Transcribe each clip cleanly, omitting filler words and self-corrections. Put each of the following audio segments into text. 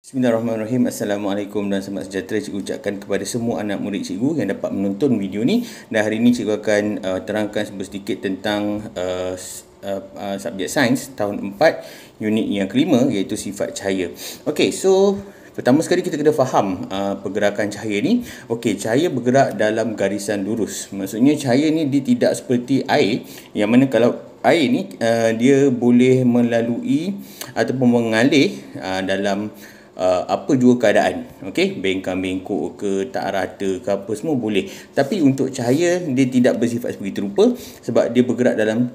Bismillahirrahmanirrahim. Assalamualaikum dan selamat sejahtera cikgu ucapkan kepada semua anak murid cikgu yang dapat menonton video ni. Dan hari ini cikgu akan terangkan sedikit tentang subjek sains tahun 4 unit yang kelima, iaitu sifat cahaya. Okey, so pertama sekali kita kena faham pergerakan cahaya ni. Okey, cahaya bergerak dalam garisan lurus. Maksudnya cahaya ni dia tidak seperti air, yang mana kalau air ni dia boleh melalui ataupun mengalir dalam apa jua keadaan. Okey, bengkang-bengkok ke, tak rata ke, apa semua boleh. Tapi untuk cahaya dia tidak bersifat sebegitu rupa, sebab dia bergerak dalam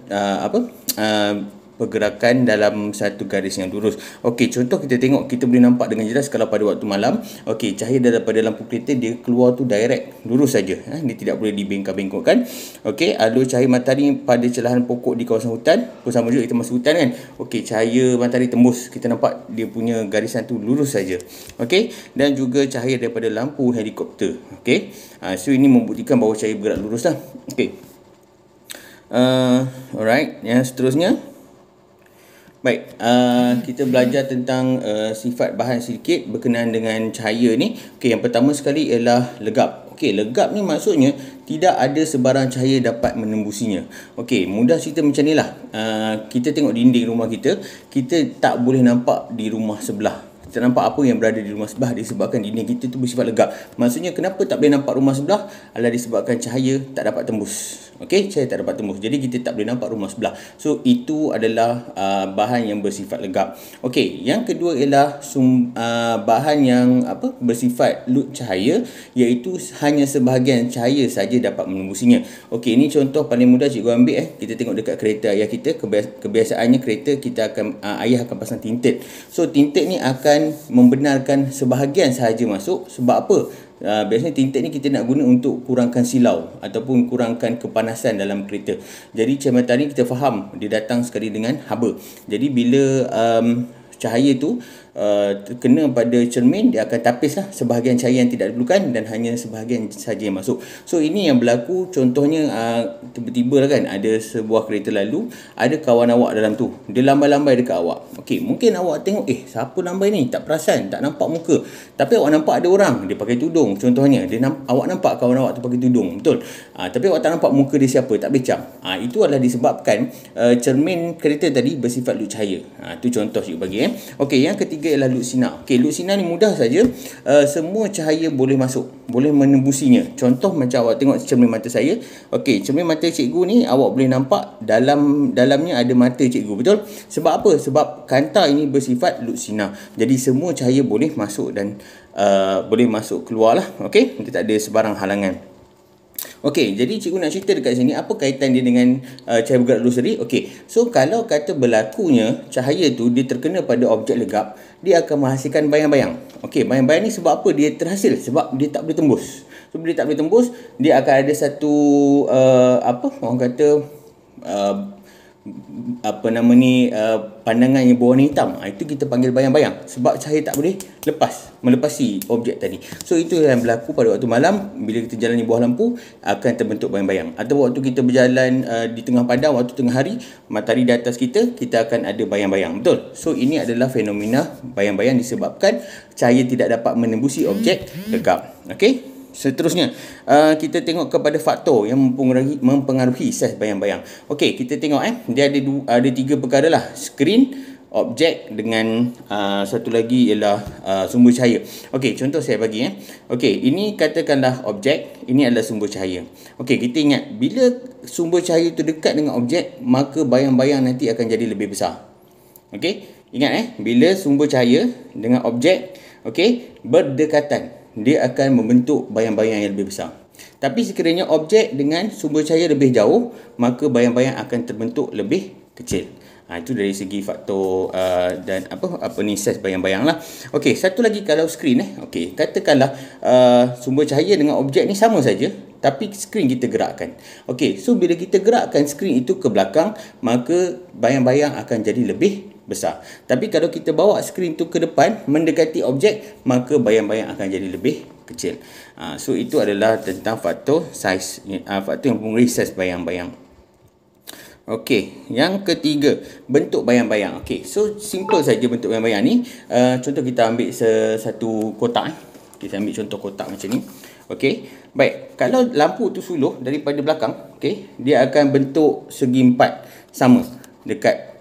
pergerakan dalam satu garis yang lurus. Okey, contoh kita tengok, kita boleh nampak dengan jelas kalau pada waktu malam. Okey, cahaya daripada lampu kereta dia keluar tu direct, lurus saja. Dia tidak boleh dibengkang-bengkokkan. Okey, alur cahaya matahari pada celahan pokok di kawasan hutan, pun sama juga kita masuk hutan kan. Okey, cahaya matahari tembus, kita nampak dia punya garisan tu lurus saja. Okey, dan juga cahaya daripada lampu helikopter. Okey, so ini membuktikan bahawa cahaya bergerak lurus lah. Okey, alright, yang seterusnya. Baik, kita belajar tentang sifat bahan sedikit berkenaan dengan cahaya ni. Okey, yang pertama sekali ialah legap. Okey, legap ni maksudnya tidak ada sebarang cahaya dapat menembusinya. Okey, mudah cerita macam ni lah. Kita tengok dinding rumah kita, kita tak boleh nampak di rumah sebelah. Kita nampak apa yang berada di rumah sebelah disebabkan dinding kita tu bersifat legap. Maksudnya kenapa tak boleh nampak rumah sebelah? Adalah disebabkan cahaya tak dapat tembus. Okey, cahaya tak dapat tembus. Jadi kita tak boleh nampak rumah sebelah. So itu adalah bahan yang bersifat legap. Okey, yang kedua ialah bahan yang bersifat lut cahaya, iaitu hanya sebahagian cahaya saja dapat menembusinya. Okey, ini contoh paling mudah cikgu ambil. Kita tengok dekat kereta ayah kita, kebiasaannya kereta kita akan ayah akan pasang tinted. So tinted ni akan membenarkan sebahagian sahaja masuk. Sebab apa? Biasanya tinted ni kita nak guna untuk kurangkan silau ataupun kurangkan kepanasan dalam kereta. Jadi cahaya matahari kita faham dia datang sekali dengan haba. Jadi bila cahaya tu terkena pada cermin, dia akan tapislah sebahagian cahaya yang tidak diperlukan dan hanya sebahagian saja yang masuk. So ini yang berlaku. Contohnya tiba-tiba lah kan, ada sebuah kereta lalu, ada kawan awak dalam tu, dia lambai-lambai dekat awak. Okey, mungkin awak tengok, siapa lambai ni, tak perasan, tak nampak muka. Tapi awak nampak ada orang, dia pakai tudung. Contohnya awak nampak kawan awak tu pakai tudung, betul. Tapi awak tak nampak muka dia siapa, tak becam. Itu adalah disebabkan cermin kereta tadi bersifat lut cahaya. Itu contoh cikgu bagi. Okey, yang ketiga ialah lut sinar. Okey, lut sinar ni mudah saja. Semua cahaya boleh masuk, boleh menembusinya. Contoh macam awak tengok cermin mata saya. Okey, cermin mata cikgu ni awak boleh nampak dalamnya ada mata cikgu, betul? Sebab apa? Sebab kanta ini bersifat lut sinar. Jadi semua cahaya boleh masuk dan boleh masuk keluar lah. Okey, dia tak ada sebarang halangan. Okey, jadi cikgu nak cerita dekat sini apa kaitan dia dengan cahaya bergerak lurus tadi. Okey, so kalau kata berlakunya cahaya tu dia terkena pada objek legap, dia akan menghasilkan bayang-bayang. Okey, bayang-bayang ni sebab apa dia terhasil? Sebab dia tak boleh tembus. So bila dia tak boleh tembus, dia akan ada satu orang kata pandangan yang berwarna hitam. Itu kita panggil bayang-bayang sebab cahaya tak boleh melepasi objek tadi. So itu yang berlaku pada waktu malam. Bila kita jalan di bawah lampu, akan terbentuk bayang-bayang. Atau waktu kita berjalan di tengah padang, waktu tengah hari, matahari di atas kita akan ada bayang-bayang, betul? So ini adalah fenomena bayang-bayang disebabkan cahaya tidak dapat menembusi objek legap. Okey, seterusnya kita tengok kepada faktor yang mempengaruhi saiz bayang-bayang. Okey, kita tengok dia ada tiga perkara lah: skrin, objek dengan satu lagi ialah sumber cahaya. Okey, contoh saya bagi. Okey, ini katakanlah objek, ini adalah sumber cahaya. Okey, kita ingat bila sumber cahaya itu dekat dengan objek, maka bayang-bayang nanti akan jadi lebih besar. Okey, ingat bila sumber cahaya dengan objek berdekatan, dia akan membentuk bayang-bayang yang lebih besar. Tapi sekiranya objek dengan sumber cahaya lebih jauh, maka bayang-bayang akan terbentuk lebih kecil. Itu dari segi faktor dan saiz bayang-bayang lah. Okey, satu lagi kalau skrin. Okey, katakanlah sumber cahaya dengan objek ni sama saja, tapi skrin kita gerakkan. Okey, so bila kita gerakkan skrin itu ke belakang, maka bayang-bayang akan jadi lebih besar. Tapi kalau kita bawa skrin tu ke depan mendekati objek, maka bayang-bayang akan jadi lebih kecil. So itu adalah tentang faktor saiz, faktor yang mempengaruhi saiz bayang-bayang. Okey, yang ketiga, bentuk bayang-bayang. Okey, so simple saja bentuk bayang-bayang ni. Contoh kita ambil satu kotak. Kita ambil contoh kotak macam ni. Okey, baik. Kalau lampu tu suluh daripada belakang, okey, dia akan bentuk segi empat sama dekat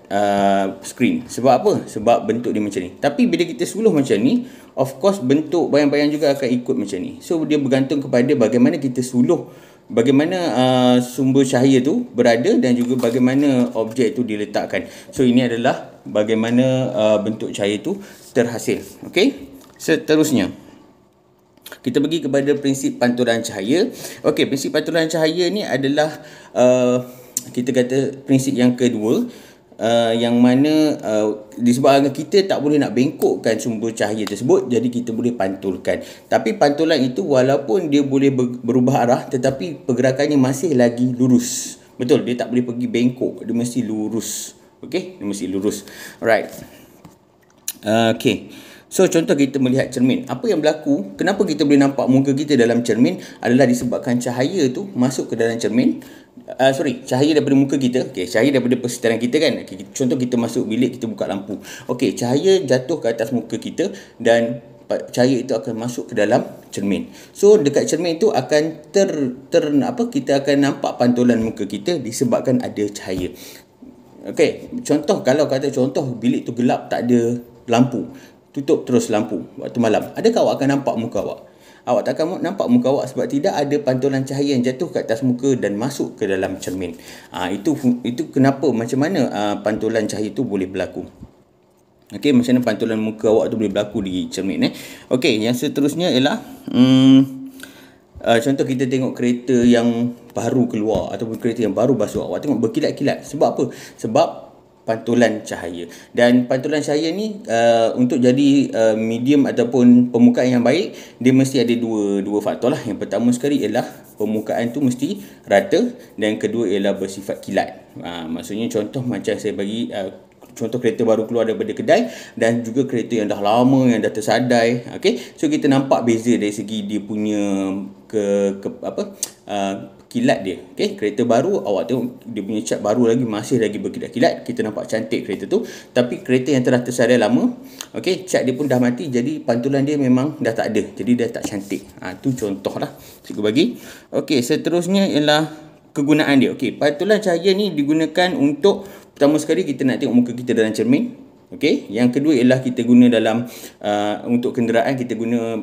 skrin. Sebab apa? Sebab bentuk dia macam ni. Tapi bila kita suluh macam ni, of course bentuk bayang-bayang juga akan ikut macam ni. So dia bergantung kepada bagaimana kita suluh, bagaimana sumber cahaya tu berada dan juga bagaimana objek tu diletakkan. So ini adalah bagaimana bentuk cahaya tu terhasil. Okey. Seterusnya kita pergi kepada prinsip pantulan cahaya. Okey, prinsip pantulan cahaya ni adalah kita kata prinsip yang kedua, yang mana disebabkan kita tak boleh nak bengkokkan sumber cahaya tersebut, jadi kita boleh pantulkan. Tapi pantulan itu walaupun dia boleh berubah arah, tetapi pergerakannya masih lagi lurus. Betul, dia tak boleh pergi bengkok, dia mesti lurus. Okey, dia mesti lurus. Alright. Okey. So contoh kita melihat cermin. Apa yang berlaku, kenapa kita boleh nampak muka kita dalam cermin adalah disebabkan cahaya tu masuk ke dalam cermin. Cahaya daripada muka kita. Okey, cahaya daripada persetaran kita kan. Okay, contoh kita masuk bilik, kita buka lampu. Okey, cahaya jatuh ke atas muka kita dan cahaya itu akan masuk ke dalam cermin. So dekat cermin itu akan kita akan nampak pantulan muka kita disebabkan ada cahaya. Okey, kalau kata contoh bilik tu gelap, tak ada lampu, tutup terus lampu waktu malam, adakah awak akan nampak muka awak? Awak tak akan nampak muka awak sebab tidak ada pantulan cahaya yang jatuh ke atas muka dan masuk ke dalam cermin. Itu kenapa, macam mana pantulan cahaya itu boleh berlaku. Okey, macam mana pantulan muka awak tu boleh berlaku di cermin. Okey, yang seterusnya ialah contoh kita tengok kereta yang baru keluar ataupun kereta yang baru basuh, awak tengok berkilat-kilat. Sebab apa? Sebab pantulan cahaya. Dan pantulan cahaya ni untuk jadi medium ataupun permukaan yang baik, dia mesti ada dua faktor lah. Yang pertama sekali ialah permukaan tu mesti rata dan yang kedua ialah bersifat kilat. Maksudnya contoh macam saya bagi contoh kereta baru keluar daripada kedai dan juga kereta yang dah lama, yang dah tersadai. Okey, so kita nampak beza dari segi dia punya kilat dia. Okey, kereta baru awak tengok dia punya cat baru lagi, masih lagi berkilat-kilat, kita nampak cantik kereta tu. Tapi kereta yang telah tersadai lama, okey, cat dia pun dah mati, jadi pantulan dia memang dah tak ada, jadi dia tak cantik. Tu contohlah cikgu bagi. Okey, seterusnya ialah kegunaan dia. Okey, pantulan cahaya ni digunakan untuk, pertama sekali kita nak tengok muka kita dalam cermin. Okey, yang kedua ialah kita guna dalam untuk kenderaan, kita guna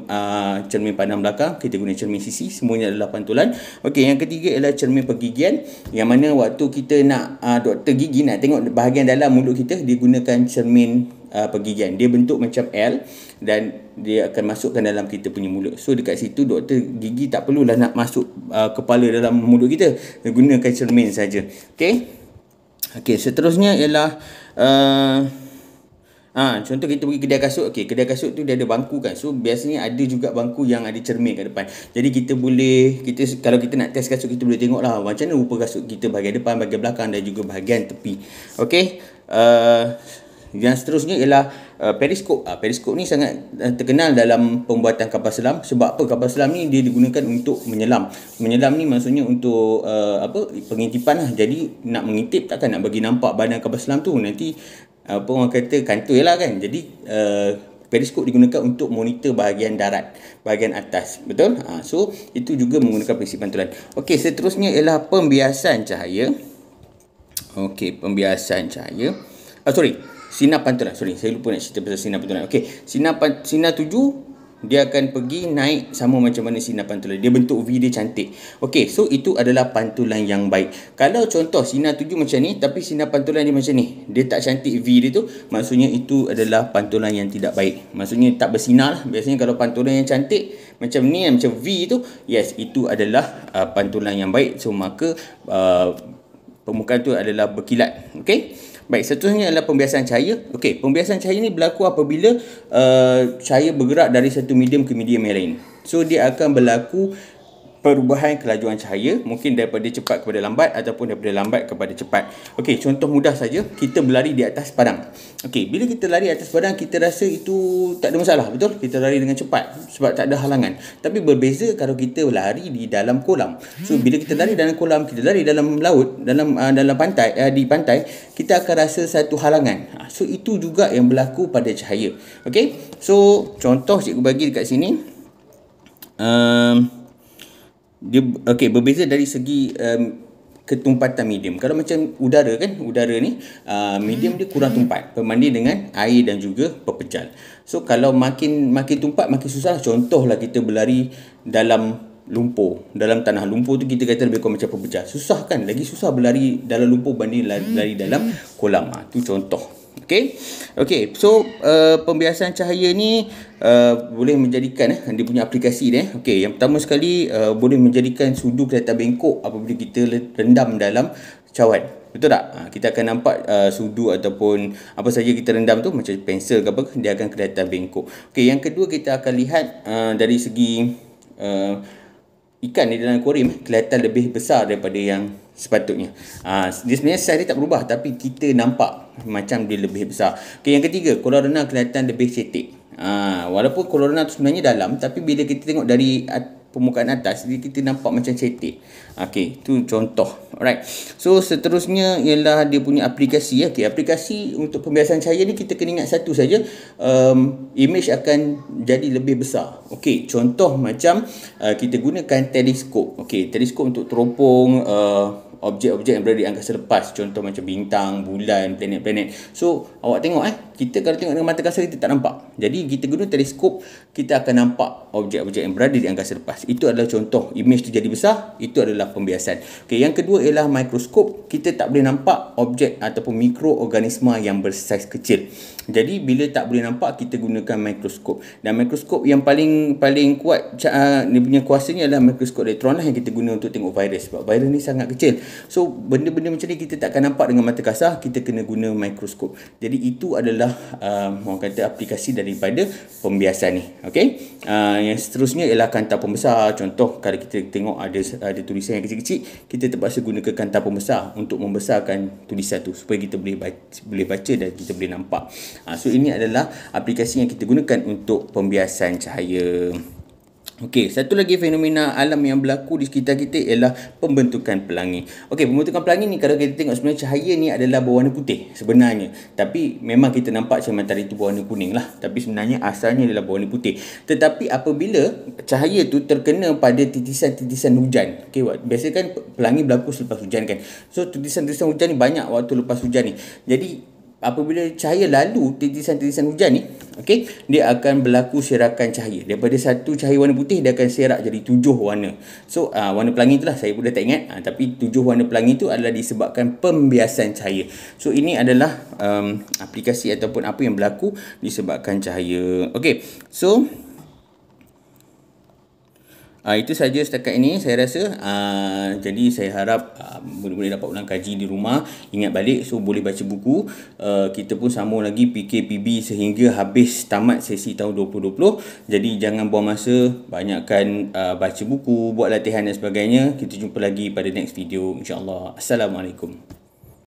cermin pandang belakang, kita guna cermin sisi, semuanya adalah pantulan. Okey, yang ketiga ialah cermin pergigian, yang mana waktu kita nak doktor gigi nak tengok bahagian dalam mulut kita, dia gunakan cermin pergigian. Dia bentuk macam L dan dia akan masukkan dalam kita punya mulut. So dekat situ doktor gigi tak perlulah nak masuk kepala dalam mulut kita, dia gunakan cermin saja. Okey. Okey, seterusnya ialah contoh kita pergi kedai kasut. Okey, kedai kasut tu dia ada bangku kan. So biasanya ada juga bangku yang ada cermin kat depan. Jadi kalau kita nak test kasut, kita boleh tengok lah macam mana rupa kasut kita bahagian depan, bahagian belakang dan juga bahagian tepi. Okey. Yang seterusnya ialah periskop. Periskop ni sangat terkenal dalam pembuatan kapal selam. Sebab apa? Kapal selam ni dia digunakan untuk menyelam. Menyelam ni maksudnya untuk pengintipan lah. Jadi nak mengintip takkan nak bagi nampak badan kapal selam tu, nanti orang kata kantoi lah kan. Jadi periskop digunakan untuk monitor bahagian darat, bahagian atas. Betul? So itu juga menggunakan prinsip pantulan. Okey, seterusnya ialah pembiasan cahaya. Okey, pembiasan cahaya. Sinar pantulan. Saya lupa nak cerita pasal sinar pantulan. Okey, sinar tuju dia akan pergi naik sama macam mana sinar pantulan. Dia bentuk V dia cantik. Okey, so itu adalah pantulan yang baik. Kalau contoh sinar tuju macam ni tapi sinar pantulan dia macam ni, dia tak cantik V dia tu, maksudnya itu adalah pantulan yang tidak baik. Maksudnya tak bersinar lah. Biasanya kalau pantulan yang cantik macam ni, macam V tu, yes, itu adalah pantulan yang baik. So maka permukaan tu adalah berkilat. Okey. Baik, seterusnya adalah pembiasan cahaya. Okey, pembiasan cahaya ni berlaku apabila cahaya bergerak dari satu medium ke medium yang lain. So dia akan berlaku perubahan kelajuan cahaya, mungkin daripada cepat kepada lambat ataupun daripada lambat kepada cepat. Okey, contoh mudah saja, kita berlari di atas padang. Okey, bila kita lari atas padang, kita rasa itu tak ada masalah, betul? Kita lari dengan cepat sebab tak ada halangan. Tapi berbeza kalau kita lari di dalam kolam. So bila kita lari dalam kolam, kita lari dalam laut, dalam pantai, di pantai, kita akan rasa satu halangan. So itu juga yang berlaku pada cahaya. Okey, so contoh cikgu bagi dekat sini. Dia berbeza dari segi ketumpatan medium. Kalau macam udara kan, udara ni medium dia kurang tumpat berbanding dengan air dan juga pepejal. So kalau makin tumpat makin susah. Contohlah kita berlari dalam lumpur, dalam tanah lumpur tu kita kata lebih kurang macam pepejal. Susah kan? Lagi susah berlari dalam lumpur banding lari dalam kolam. Tu contoh. Okey, so pembiasan cahaya ni boleh menjadikan dia punya aplikasi dia. Okey, yang pertama sekali boleh menjadikan sudu kelihatan bengkok apabila kita rendam dalam cawan. Betul tak? Kita akan nampak sudu ataupun apa saja kita rendam tu macam pensel ke apa, dia akan kelihatan bengkok. Okey, yang kedua kita akan lihat dari segi ikan di dalam akuarium kelihatan lebih besar daripada yang sepatutnya. Dia sebenarnya saiz dia tak berubah tapi kita nampak macam dia lebih besar. Okey, yang ketiga, kolam renang kelihatan lebih cetek. Walaupun kolam renang tu sebenarnya dalam, tapi bila kita tengok dari permukaan atas, kita nampak macam cetek. Okey, tu contoh. Alright. So seterusnya ialah dia punya aplikasi. Okey, aplikasi untuk pembiasan cahaya ni kita kena ingat satu saja, image akan jadi lebih besar. Okey, contoh macam kita gunakan teleskop. Okey, teleskop untuk teropong objek-objek yang berada di angkasa lepas, contoh macam bintang, bulan, planet-planet. So awak tengok kita kalau tengok dengan mata kasar kita tak nampak. Jadi kita guna teleskop, kita akan nampak objek-objek yang berada di angkasa lepas. Itu adalah contoh, image tu jadi besar, itu adalah pembiasan. Okey, yang kedua ialah mikroskop. Kita tak boleh nampak objek ataupun mikroorganisma yang bersaiz kecil. Jadi bila tak boleh nampak, kita gunakan mikroskop. Dan mikroskop yang paling kuat dia punya kuasanya adalah mikroskop elektron yang kita guna untuk tengok virus. Sebab virus ni sangat kecil. So benda-benda macam ni kita tak akan nampak dengan mata kasar, kita kena guna mikroskop. Jadi itu adalah orang kata aplikasi daripada pembiasan ni. Okey. Yang seterusnya ialah kanta pembesar. Contoh kalau kita tengok ada tulisan yang kecil-kecil, kita terpaksa gunakan kanta pembesar untuk membesarkan tulisan tu supaya kita boleh baca dan kita boleh nampak. So ini adalah aplikasi yang kita gunakan untuk pembiasan cahaya. Okey, satu lagi fenomena alam yang berlaku di sekitar kita ialah pembentukan pelangi. Okey, pembentukan pelangi ni kalau kita tengok sebenarnya cahaya ni adalah berwarna putih sebenarnya. Tapi memang kita nampak macam matahari tu berwarna kuning lah. Tapi sebenarnya asalnya adalah berwarna putih. Tetapi apabila cahaya tu terkena pada titisan-titisan hujan. Okey, biasanya kan pelangi berlaku selepas hujan kan. So titisan-titisan hujan ni banyak waktu lepas hujan ni. Jadi apabila cahaya lalu titisan-titisan hujan ni, okey, dia akan berlaku serakan cahaya. Daripada satu cahaya warna putih, dia akan serak jadi 7 warna. So warna pelangi itulah saya pun dah tak ingat, tapi 7 warna pelangi itu adalah disebabkan pembiasan cahaya. So ini adalah aplikasi ataupun apa yang berlaku disebabkan cahaya. Okey, so itu saja setakat ini saya rasa. Jadi saya harap boleh dapat ulang kaji di rumah, ingat balik, so boleh baca buku. Kita pun sambung lagi PKPB sehingga habis tamat sesi tahun 2020. Jadi jangan buang masa, banyakkan baca buku, buat latihan dan sebagainya. Kita jumpa lagi pada next video, insya-Allah. Assalamualaikum.